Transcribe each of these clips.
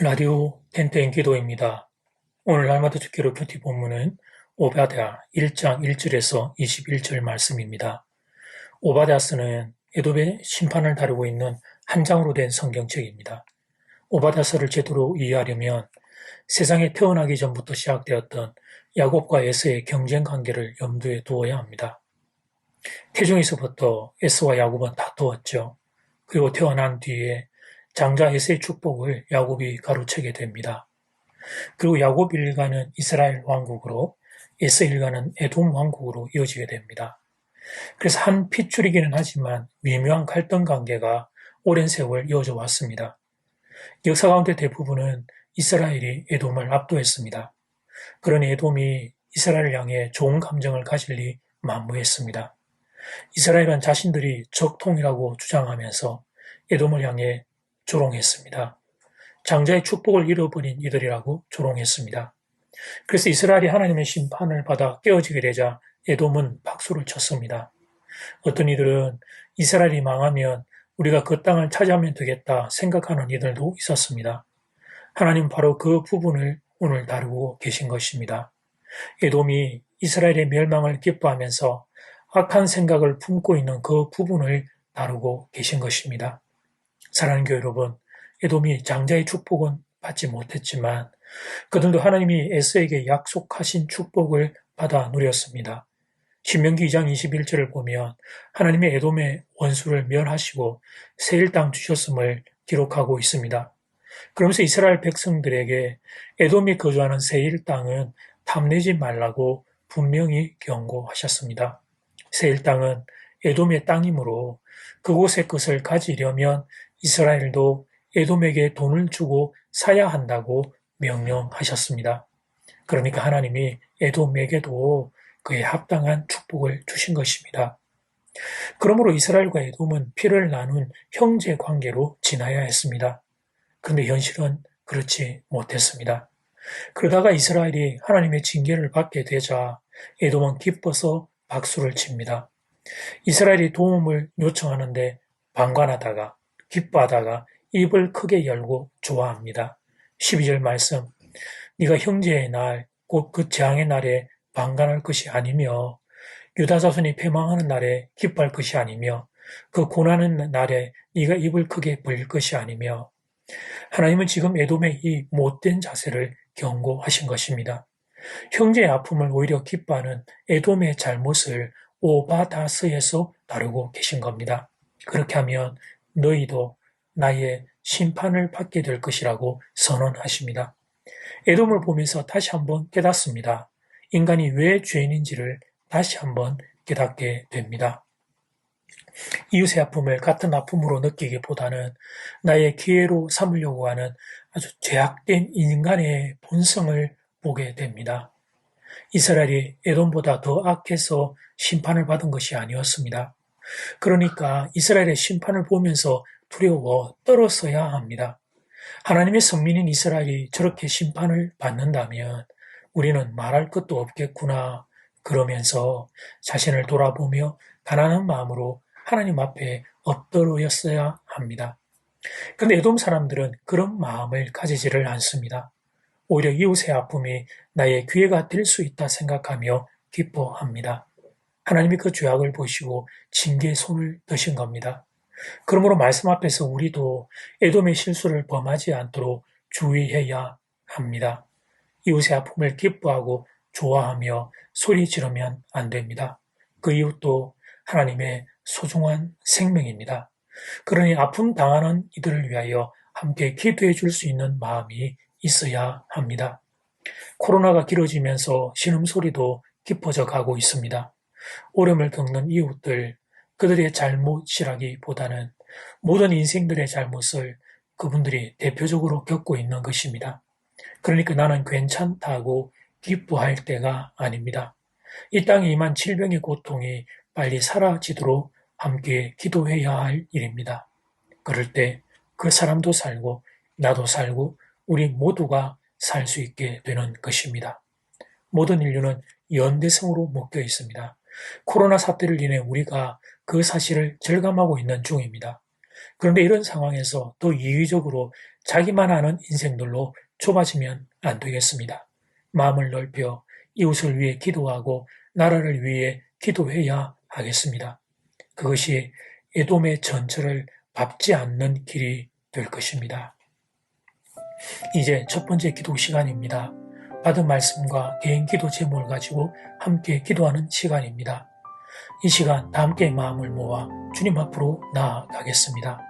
라디오 텐텐 기도입니다. 오늘 날마다 듣기로 큐티 본문은 오바댜 1장 1절에서 21절 말씀입니다. 오바댜서는 에돔의 심판을 다루고 있는 한 장으로 된 성경책입니다. 오바댜서를 제대로 이해하려면 세상에 태어나기 전부터 시작되었던 야곱과 에서의 경쟁 관계를 염두에 두어야 합니다. 태중에서부터 에서와 야곱은 다투었죠. 그리고 태어난 뒤에 장자 에서의 축복을 야곱이 가로채게 됩니다. 그리고 야곱 일가는 이스라엘 왕국으로 에서 일가는 에돔 왕국으로 이어지게 됩니다. 그래서 한 핏줄이기는 하지만 미묘한 갈등 관계가 오랜 세월 이어져 왔습니다. 역사 가운데 대부분은 이스라엘이 에돔을 압도했습니다. 그러니 에돔이 이스라엘을 향해 좋은 감정을 가질 리 만무했습니다. 이스라엘은 자신들이 적통이라고 주장하면서 에돔을 향해 조롱했습니다. 장자의 축복을 잃어버린 이들이라고 조롱했습니다. 그래서 이스라엘이 하나님의 심판을 받아 깨어지게 되자 에돔은 박수를 쳤습니다. 어떤 이들은 이스라엘이 망하면 우리가 그 땅을 차지하면 되겠다 생각하는 이들도 있었습니다. 하나님은 바로 그 부분을 오늘 다루고 계신 것입니다. 에돔이 이스라엘의 멸망을 기뻐하면서 악한 생각을 품고 있는 그 부분을 다루고 계신 것입니다. 사랑하는 교회 여러분, 에돔이 장자의 축복은 받지 못했지만 그들도 하나님이 에서에게 약속하신 축복을 받아 누렸습니다. 신명기 2장 21절을 보면 하나님이 에돔의 원수를 멸하시고 세일 땅 주셨음을 기록하고 있습니다. 그러면서 이스라엘 백성들에게 에돔이 거주하는 세일 땅은 탐내지 말라고 분명히 경고하셨습니다. 세일 땅은 에돔의 땅이므로 그곳의 것을 가지려면 이스라엘도 에돔에게 돈을 주고 사야 한다고 명령하셨습니다. 그러니까 하나님이 에돔에게도 그에 합당한 축복을 주신 것입니다. 그러므로 이스라엘과 에돔은 피를 나눈 형제 관계로 지나야 했습니다. 그런데 현실은 그렇지 못했습니다. 그러다가 이스라엘이 하나님의 징계를 받게 되자 에돔은 기뻐서 박수를 칩니다. 이스라엘이 도움을 요청하는데 방관하다가 기뻐하다가 입을 크게 열고 좋아합니다. 12절 말씀, 네가 형제의 날, 곧 그 재앙의 날에 방관할 것이 아니며 유다 자손이 패망하는 날에 기뻐할 것이 아니며 그 고난의 날에 네가 입을 크게 벌릴 것이 아니며 하나님은 지금 에돔의 이 못된 자세를 경고하신 것입니다. 형제의 아픔을 오히려 기뻐하는 에돔의 잘못을 오바다스에서 다루고 계신 겁니다. 그렇게 하면 너희도 나의 심판을 받게 될 것이라고 선언하십니다. 에돔을 보면서 다시 한번 깨닫습니다. 인간이 왜 죄인인지를 다시 한번 깨닫게 됩니다. 이웃의 아픔을 같은 아픔으로 느끼기보다는 나의 기회로 삼으려고 하는 아주 죄악된 인간의 본성을 보게 됩니다. 이스라엘이 에돔보다 더 악해서 심판을 받은 것이 아니었습니다. 그러니까 이스라엘의 심판을 보면서 두려워 떨었어야 합니다. 하나님의 선민인 이스라엘이 저렇게 심판을 받는다면 우리는 말할 것도 없겠구나 그러면서 자신을 돌아보며 가난한 마음으로 하나님 앞에 엎드려였어야 합니다. 그런데 에돔 사람들은 그런 마음을 가지지를 않습니다. 오히려 이웃의 아픔이 나의 기회가 될 수 있다 생각하며 기뻐합니다. 하나님이 그 죄악을 보시고 징계의 손을 드신 겁니다. 그러므로 말씀 앞에서 우리도 에돔의 실수를 범하지 않도록 주의해야 합니다. 이웃의 아픔을 기뻐하고 좋아하며 소리 지르면 안 됩니다. 그 이웃도 하나님의 소중한 생명입니다. 그러니 아픔 당하는 이들을 위하여 함께 기도해 줄 수 있는 마음이 있어야 합니다. 코로나가 길어지면서 신음소리도 깊어져 가고 있습니다. 어려움을 겪는 이웃들, 그들의 잘못이라기보다는 모든 인생들의 잘못을 그분들이 대표적으로 겪고 있는 것입니다. 그러니까 나는 괜찮다고 기뻐할 때가 아닙니다. 이 땅에 임한 질병의 고통이 빨리 사라지도록 함께 기도해야 할 일입니다. 그럴 때 그 사람도 살고 나도 살고 우리 모두가 살 수 있게 되는 것입니다. 모든 인류는 연대성으로 묶여 있습니다. 코로나 사태를 인해 우리가 그 사실을 절감하고 있는 중입니다. 그런데 이런 상황에서 더 이기적으로 자기만 아는 인생들로 좁아지면 안 되겠습니다. 마음을 넓혀 이웃을 위해 기도하고 나라를 위해 기도해야 하겠습니다. 그것이 에돔의 전철을 밟지 않는 길이 될 것입니다. 이제 첫 번째 기도 시간입니다. 받은 말씀과 개인 기도 제목을 가지고 함께 기도하는 시간입니다. 이 시간 다 함께 마음을 모아 주님 앞으로 나아가겠습니다.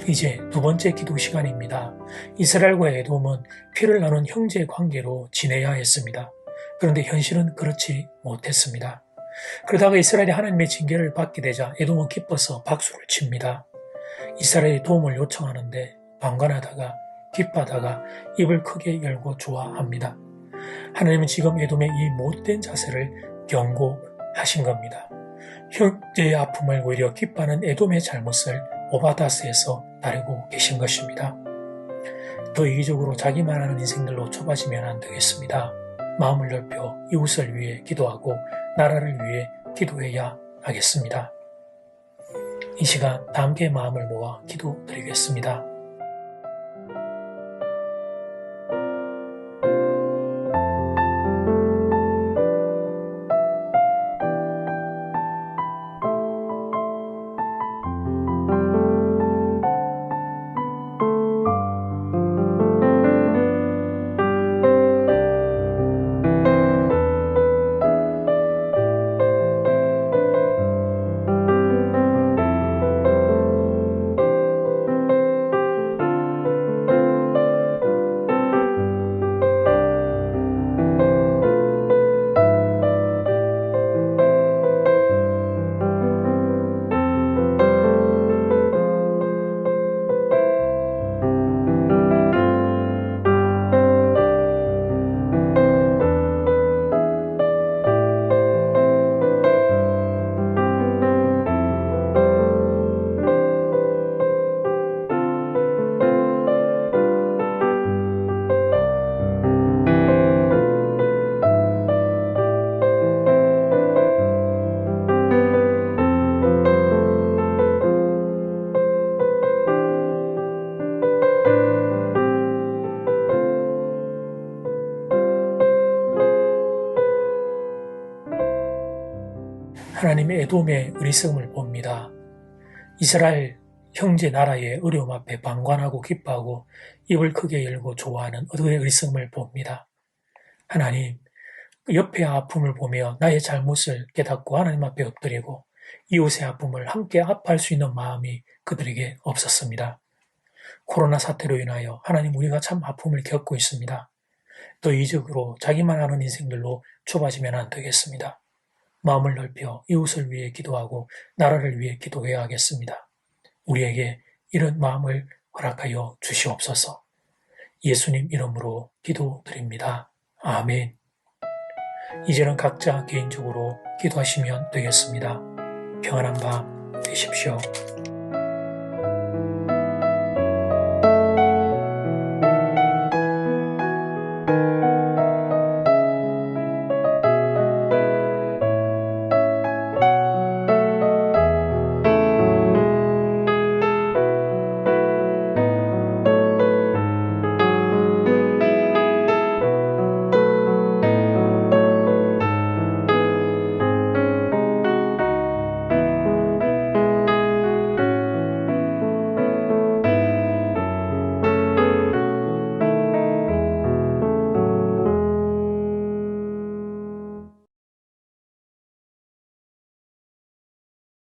이제 두 번째 기도 시간입니다. 이스라엘과 에돔은 피를 나눈 형제 관계로 지내야 했습니다. 그런데 현실은 그렇지 못했습니다. 그러다가 이스라엘이 하나님의 징계를 받게 되자 에돔은 기뻐서 박수를 칩니다. 이스라엘이 도움을 요청하는데 방관하다가 기뻐하다가 입을 크게 열고 좋아합니다. 하나님은 지금 에돔의 이 못된 자세를 경고하신 겁니다. 형제의 아픔을 오히려 기뻐하는 에돔의 잘못을 오바다스에서 다루고 계신 것입니다. 더 이기적으로 자기만 하는 인생들로 좁아지면 안 되겠습니다. 마음을 넓혀 이웃을 위해 기도하고 나라를 위해 기도해야 하겠습니다. 이 시간 다 함께 마음을 모아 기도드리겠습니다. 하나님의 에돔의 의리성을 봅니다. 이스라엘 형제 나라의 어려움 앞에 방관하고 기뻐하고 입을 크게 열고 좋아하는 그의 의리성을 봅니다. 하나님, 옆의 아픔을 보며 나의 잘못을 깨닫고 하나님 앞에 엎드리고 이웃의 아픔을 함께 아파할 수 있는 마음이 그들에게 없었습니다. 코로나 사태로 인하여 하나님 우리가 참 아픔을 겪고 있습니다. 더 이적으로 자기만 아는 인생들로 좁아지면 안 되겠습니다. 마음을 넓혀 이웃을 위해 기도하고 나라를 위해 기도해야 하겠습니다. 우리에게 이런 마음을 허락하여 주시옵소서. 예수님 이름으로 기도드립니다. 아멘. 이제는 각자 개인적으로 기도하시면 되겠습니다. 평안한 밤 되십시오.